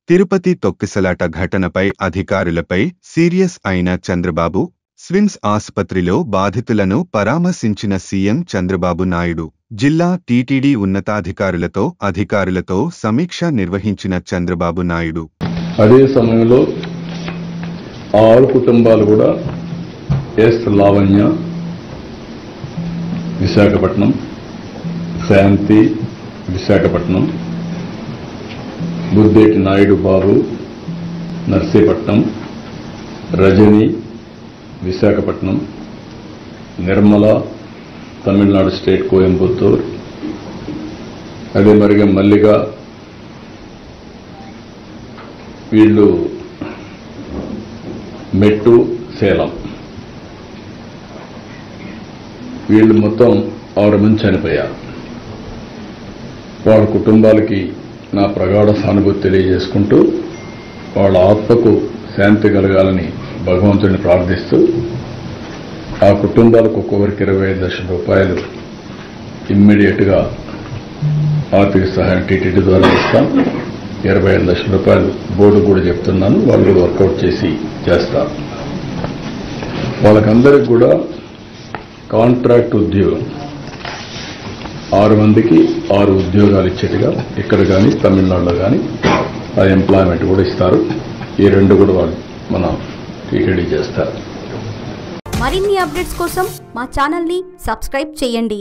తిరుపతి తొక్కిసలాట ఘటనపై అధికారులపై సీరియస్ అయిన చంద్రబాబు. స్విమ్స్ ఆసుపత్రిలో బాధితులను పరామర్శించిన సీఎం చంద్రబాబు నాయుడు. జిల్లా టీటీడీ అధికారులతో సమీక్ష నిర్వహించిన చంద్రబాబు నాయుడు. అదే సమయంలో 6 కుటుంబాలు కూడా ఎస్ లావణ్య విశాఖపట్నం, శాంతి విశాఖపట్నం, బుద్ధేటి నాయుడు బాబు నర్సీపట్నం, రజని విశాఖపట్నం, నిర్మల తమిళనాడు స్టేట్ కోయంబత్తూర్, అదే మరిగా మల్లిగా వీళ్ళు మెట్టు సేలం, వీళ్ళు మొత్తం 6 మంది చనిపోయారు. వాళ్ళ కుటుంబాలకి నా ప్రగాఢ సానుభూతి తెలియజేసుకుంటూ వాళ్ళ ఆత్మకు శాంతి కలగాలని భగవంతుడిని ప్రార్థిస్తూ ఆ కుటుంబాలకు ఒక్కొక్కరికి 25 లక్షల రూపాయలు ఇమ్మీడియట్గా ఆర్థిక సహాయం టీటీడీ ద్వారా ఇస్తాం. 25 లక్షల రూపాయలు బోర్డు కూడా చెప్తున్నాను, వాళ్ళు కూడా వర్కౌట్ చేసి చేస్తారు. వాళ్ళకందరికి కూడా కాంట్రాక్ట్ ఉద్యోగం 6 మందికి 6 ఉద్యోగాలు ఇచ్చేట్టుగా ఇక్కడ కానీ తమిళనాడులో కానీ ఆ ఎంప్లాయ్మెంట్ కూడా ఇస్తారు. ఈ 2 కూడా వాళ్ళు మన టీటీడీ చేస్తారు. మరిన్ని అప్డేట్స్ కోసం మా ఛానల్ని సబ్స్క్రైబ్ చేయండి.